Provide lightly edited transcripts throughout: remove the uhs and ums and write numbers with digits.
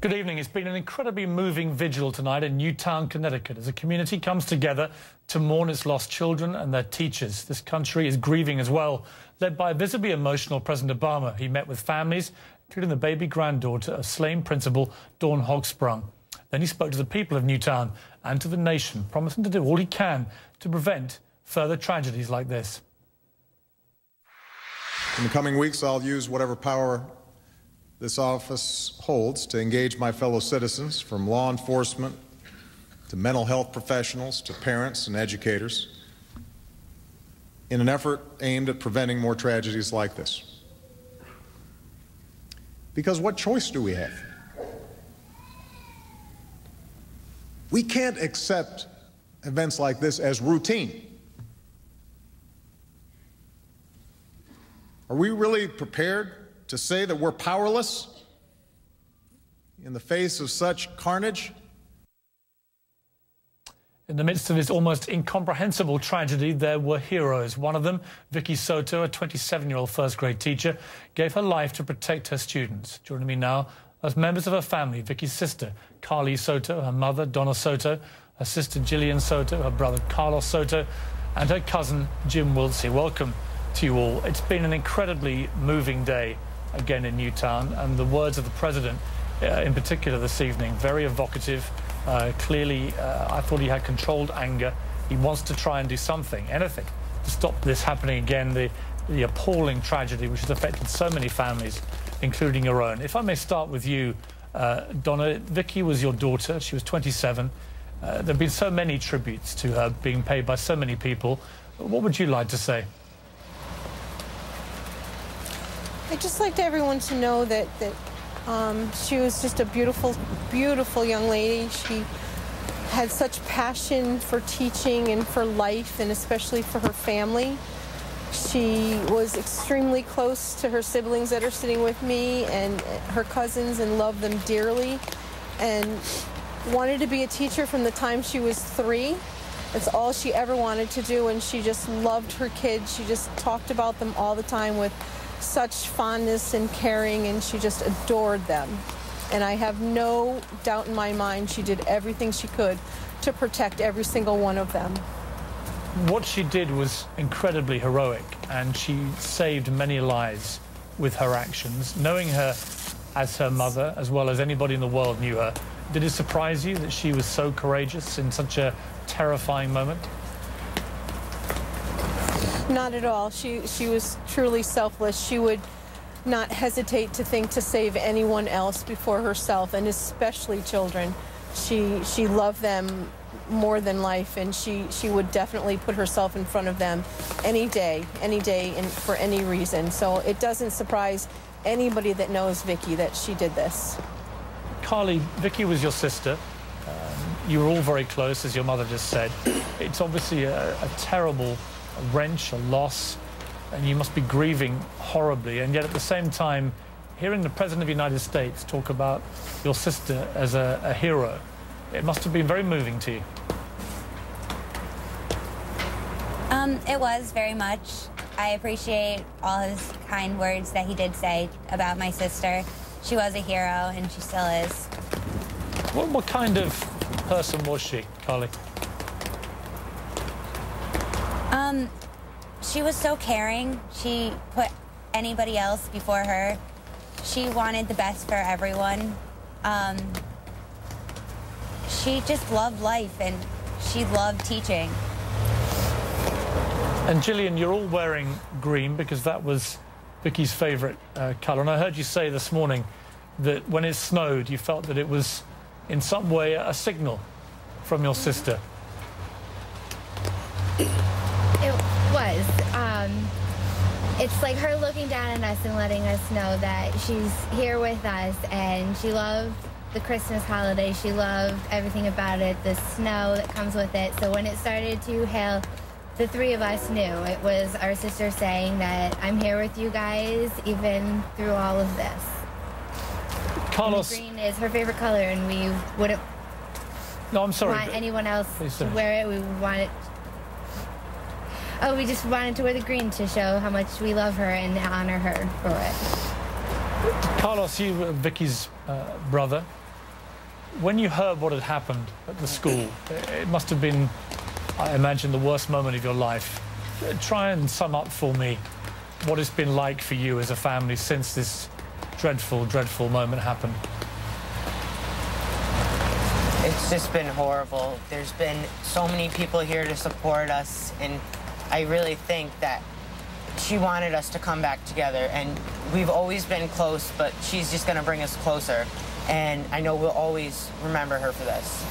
Good evening. It's been an incredibly moving vigil tonight in Newtown, Connecticut, as a community comes together to mourn its lost children and their teachers. This country is grieving as well, led by visibly emotional President Obama. He met with families, including the baby granddaughter of slain principal Dawn Hogsprung. Then he spoke to the people of Newtown and to the nation, promising to do all he can to prevent further tragedies like this. In the coming weeks, I'll use whatever power this office holds to engage my fellow citizens, from law enforcement to mental health professionals to parents and educators, in an effort aimed at preventing more tragedies like this. Because what choice do we have? We can't accept events like this as routine. Are we really prepared to say that we're powerless in the face of such carnage? In the midst of this almost incomprehensible tragedy, there were heroes. One of them, Vicky Soto, a 27-year-old first-grade teacher, gave her life to protect her students. Joining me now as members of her family, Vicky's sister, Carly Soto, her mother, Donna Soto, her sister, Jillian Soto, her brother, Carlos Soto, and her cousin, Jim Wiltsey. Welcome to you all. It's been an incredibly moving day again in Newtown, and the words of the president in particular this evening, very evocative. Clearly, I thought he had controlled anger. He wants to try and do something, anything, to stop this happening again, the appalling tragedy which has affected so many families, including your own. If I may start with you, Donna. Vicky was your daughter. She was 27. There have been so many tributes to her being paid by so many people. What would you like to say? I'd just like everyone to know that she was just a beautiful, beautiful young lady. She had such passion for teaching and for life, and especially for her family. She was extremely close to her siblings that are sitting with me and her cousins, and loved them dearly, and wanted to be a teacher from the time she was 3. That's all she ever wanted to do, and she just loved her kids. She just talked about them all the time with such fondness and caring, and she just adored them. And I have no doubt in my mind she did everything she could to protect every single one of them. What she did was incredibly heroic, and she saved many lives with her actions. Knowing her as her mother, as well as anybody in the world knew her, did it surprise you that she was so courageous in such a terrifying moment? Not at all. She was truly selfless. She would not hesitate to think to save anyone else before herself, and especially children. She loved them more than life, and she would definitely put herself in front of them any day, and for any reason. So it doesn't surprise anybody that knows Vicky that she did this. Carly, Vicky was your sister. You were all very close, as your mother just said. It's obviously a terrible wrench, a loss, and you must be grieving horribly. And yet at the same time, hearing the President of the United States talk about your sister as a hero, it must have been very moving to you. It was very much. I appreciate all his kind words that he did say about my sister. She was a hero, and she still is. What kind of person was she, Carly? She was so caring. She put anybody else before her. She wanted the best for everyone. She just loved life, and she loved teaching. And Jillian, you're all wearing green because that was Vicky's favorite color. And I heard you say this morning that when it snowed, you felt that it was in some way a signal from your sister. It was. It's like her looking down on us and letting us know that she's here with us, and she loved the Christmas holiday. She loved everything about it, the snow that comes with it. So when it started to hail, the 3 of us knew it was our sister saying that I'm here with you guys even through all of this. Carlos, green is her favorite color, and we wouldn't want anyone else to wear it. We want it. Oh, we just wanted to wear the green to show how much we love her and honor her for it. Carlos, you were Vicky's brother. when you heard what had happened at the school, it must have been, I imagine, the worst moment of your life. Try and sum up for me what it's been like for you as a family since this dreadful, dreadful moment happened. It's just been horrible. There's been so many people here to support us, and I really think that she wanted us to come back together, and we've always been close, but she's just going to bring us closer, and I know we'll always remember her for this.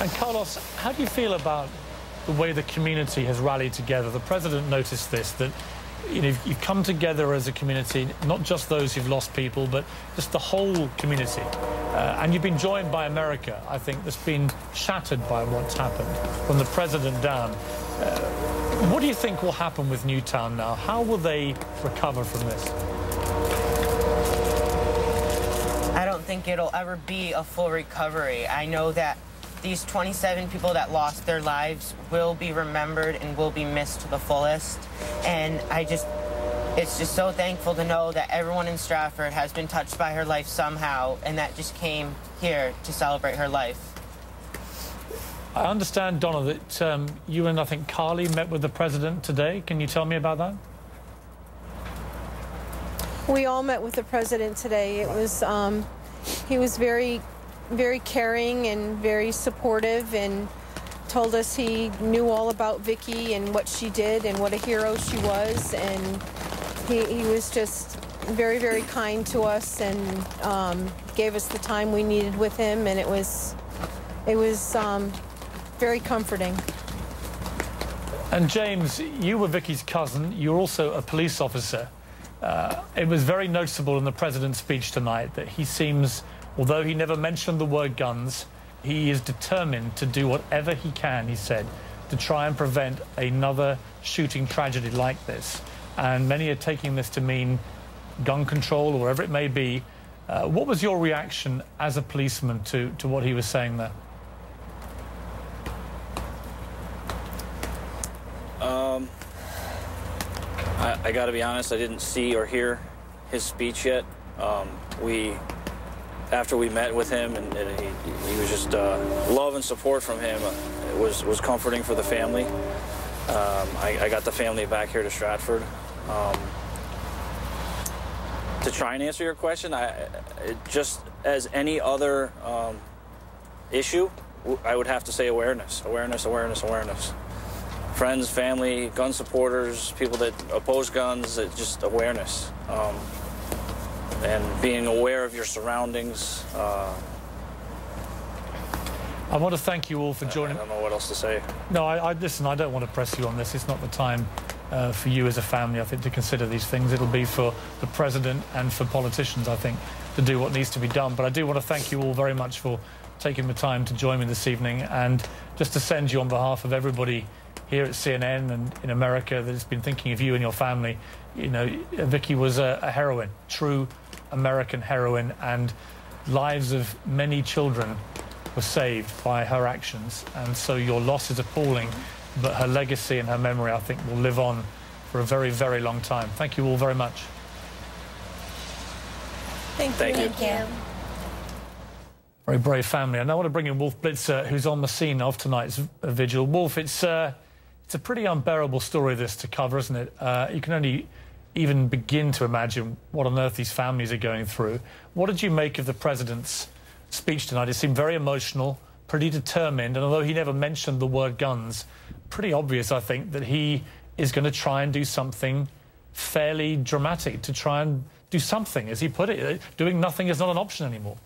And Carlos, how do you feel about the way the community has rallied together? The president noticed this, that you've come together as a community, not just those who've lost people, but just the whole community. And you've been joined by America, I think, that's been shattered by what's happened, from the president down. What do you think will happen with Newtown now? How will they recover from this? I don't think it'll ever be a full recovery. I know that these 27 people that lost their lives will be remembered and will be missed to the fullest. And it's just so thankful to know that everyone in Stratford has been touched by her life somehow, and that just came here to celebrate her life. I understand, Donna, that you and I think Carly met with the president today. Can you tell me about that? We all met with the president today. It was, he was very caring and very supportive, and told us he knew all about Vicky and what she did and what a hero she was, and he was just very, very kind to us, and gave us the time we needed with him, and it was very comforting. And James, you were Vicky's cousin. You're also a police officer. It was very noticeable in the president's speech tonight that he seems, although he never mentioned the word guns, he is determined to do whatever he can, he said, to try and prevent another shooting tragedy like this. And many are taking this to mean gun control or whatever it may be. What was your reaction as a policeman to what he was saying there? I got to be honest, I didn't see or hear his speech yet. After we met with him, and he was just love and support from him. It was comforting for the family. I got the family back here to Stratford. To try and answer your question, just as any other issue, I would have to say awareness, awareness, awareness, awareness. Friends, family, gun supporters, people that oppose guns, just awareness. And being aware of your surroundings. I want to thank you all for joining. I don't know what else to say. No, listen, I don't want to press you on this. It's not the time for you as a family, I think, to consider these things. It'll be for the president and for politicians, I think, to do what needs to be done. But I do want to thank you all very much for taking the time to join me this evening, and just to send you on behalf of everybody here at CNN and in America that has been thinking of you and your family. You know, Vicky was a heroine, true American heroine, and lives of many children were saved by her actions. And so your loss is appalling, but her legacy and her memory, I think, will live on for a very, very long time. Thank you all very much. Thank you. Thank you. Very brave family. And I want to bring in Wolf Blitzer, who's on the scene of tonight's vigil. Wolf, it's a pretty unbearable story, this, to cover, isn't it? You can only even begin to imagine what on earth these families are going through. What did you make of the president's speech tonight? It seemed very emotional, pretty determined, and although he never mentioned the word guns, pretty obvious, I think, that he is going to try and do something fairly dramatic, to try and do something, as he put it. Doing nothing is not an option anymore.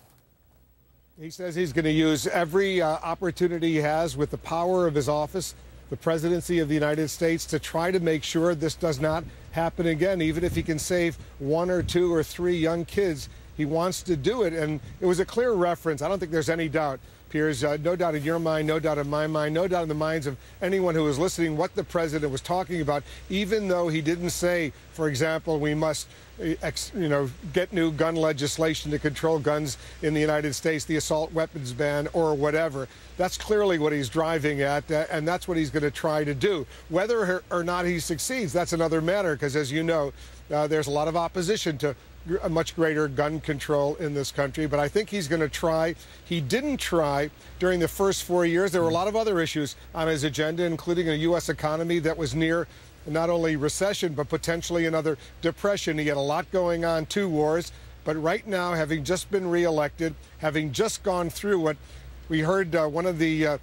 He says he's going to use every opportunity he has with the power of his office, the presidency of the United States, to try to make sure this does not happen again. Even if he can save 1 or 2 or 3 young kids, he wants to do it. And it was a clear reference. I don't think there's any doubt, Piers, no doubt in your mind, no doubt in my mind, no doubt in the minds of anyone who was listening, what the president was talking about, even though he didn't say, for example, we must get new gun legislation to control guns in the United States, the assault weapons ban, or whatever. That's clearly what he's driving at, and that's what he's going to try to do. Whether or not he succeeds, that's another matter, because as you know, there's a lot of opposition to much greater gun control in this country, but I think he's going to try. He didn't try during the first 4 years. There were a lot of other issues on his agenda, including a U.S. economy that was near not only recession, but potentially another depression. He had a lot going on, 2 wars. But right now, having just been reelected, having just gone through what we heard one of the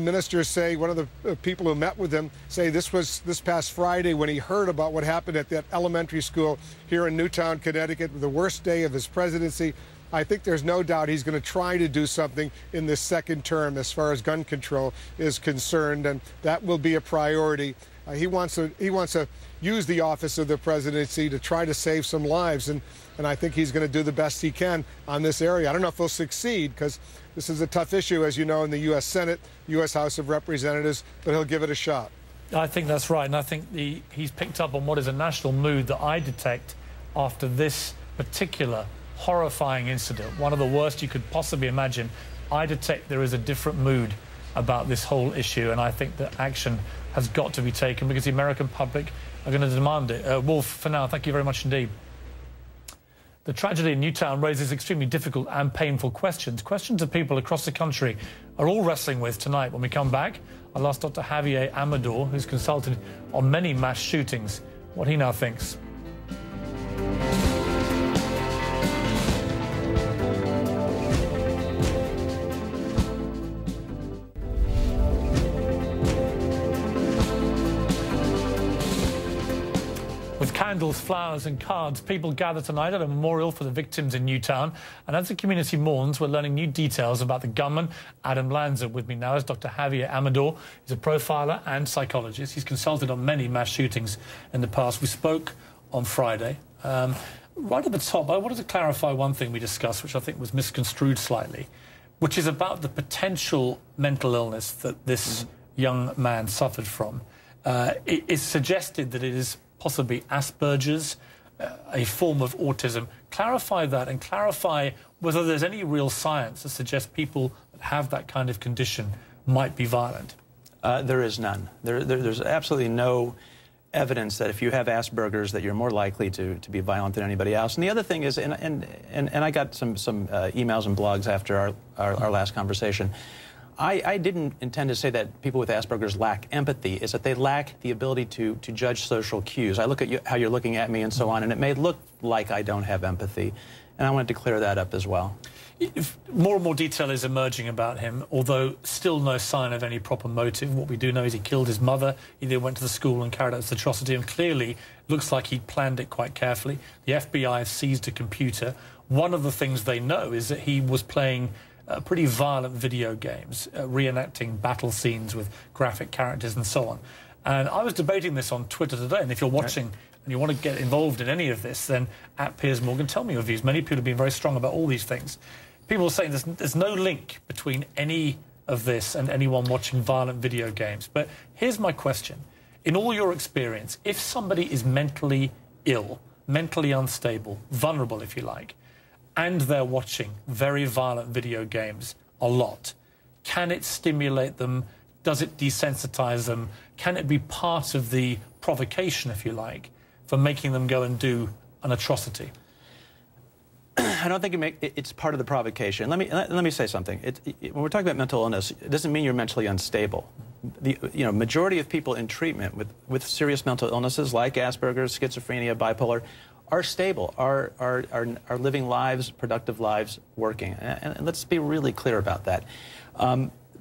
ministers say, one of the people who met with him say this was this past Friday when he heard about what happened at that elementary school here in Newtown, Connecticut, the worst day of his presidency. I think there's no doubt he's going to try to do something in this second term as far as gun control is concerned, and that will be a priority. He wants to use the office of the presidency to try to save some lives, and I think he's going to do the best he can on this area. I don't know if he'll succeed because this is a tough issue, as you know, in the U.S. Senate, U.S. House of Representatives, but he'll give it a shot. I think that's right, and I think he's picked up on what is a national mood that I detect after this particular horrifying incident, one of the worst you could possibly imagine. I detect there is a different mood about this whole issue, and I think that action has got to be taken because the American public are going to demand it. Wolf, for now, thank you very much indeed. The tragedy in Newtown raises extremely difficult and painful questions that people across the country are all wrestling with tonight. When we come back, I'll ask Dr. Javier Amador, who's consulted on many mass shootings, what he now thinks. With candles, flowers and cards, people gather tonight at a memorial for the victims in Newtown. And as the community mourns, we're learning new details about the gunman, Adam Lanza. With me now is Dr. Javier Amador. He's a profiler and psychologist. He's consulted on many mass shootings in the past. We spoke on Friday. Right at the top, I wanted to clarify one thing we discussed, which I think was misconstrued slightly, which is about the potential mental illness that this young man suffered from. It is suggested that it is possibly Asperger's, a form of autism. Clarify that and clarify whether there's any real science that suggests people that have that kind of condition might be violent. There is none. There's absolutely no evidence that if you have Asperger's that you're more likely to be violent than anybody else. And the other thing is, and I got some emails and blogs after our last conversation. I didn't intend to say that people with Asperger's lack empathy. It's that they lack the ability to judge social cues. I look at you, how you're looking at me and so on, and it may look like I don't have empathy. And I wanted to clear that up as well. More and more detail is emerging about him, although still no sign of any proper motive. What we do know is he killed his mother. He then went to the school and carried out this atrocity, and clearly looks like he planned it quite carefully. The FBI has seized a computer. One of the things they know is that he was playing pretty violent video games, reenacting battle scenes with graphic characters and so on. And I was debating this on Twitter today, and if you're watching and you want to get involved in any of this, then at Piers Morgan, tell me your views. Many people have been very strong about all these things. People are saying there's no link between any of this and anyone watching violent video games. But here's my question. In all your experience, if somebody is mentally ill, mentally unstable, vulnerable, if you like, and they're watching very violent video games a lot, can it stimulate them? Does it desensitize them? Can it be part of the provocation, if you like, for making them go and do an atrocity? I don't think it's part of the provocation. Let me say something. When we're talking about mental illness, it doesn't mean you're mentally unstable. The majority of people in treatment with serious mental illnesses like Asperger's, schizophrenia, bipolar, are stable, are living lives, productive lives, working. And let's be really clear about that.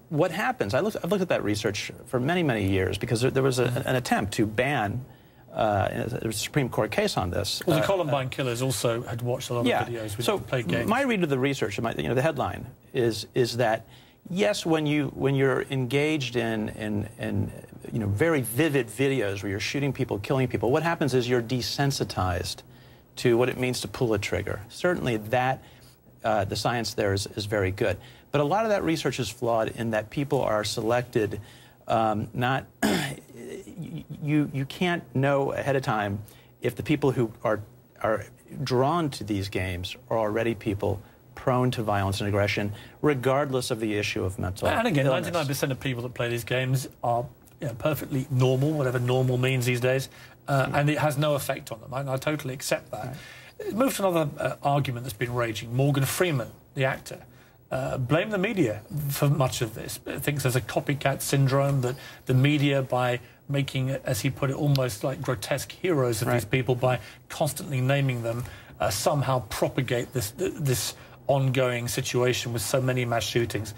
What happens, I've looked at that research for many, many years because there was an attempt to ban, there was a Supreme Court case on this. Well, the Columbine killers also had watched a lot of videos with played games. My read of the research, the headline is that, yes, when you're engaged in very vivid videos where you're shooting people, killing people, what happens is you're desensitized to what it means to pull a trigger. Certainly that, the science there is very good. But a lot of that research is flawed in that people are selected not... you can't know ahead of time if the people who are drawn to these games are already people prone to violence and aggression, regardless of the issue of mental illness. And again, 99% of people that play these games are perfectly normal, whatever normal means these days, and it has no effect on them. I totally accept that. Move to another argument that's been raging. Morgan Freeman, the actor, blamed the media for much of this. Thinks there's a copycat syndrome, that the media, by making, as he put it, almost like grotesque heroes of these people, by constantly naming them, somehow propagate this ongoing situation with so many mass shootings.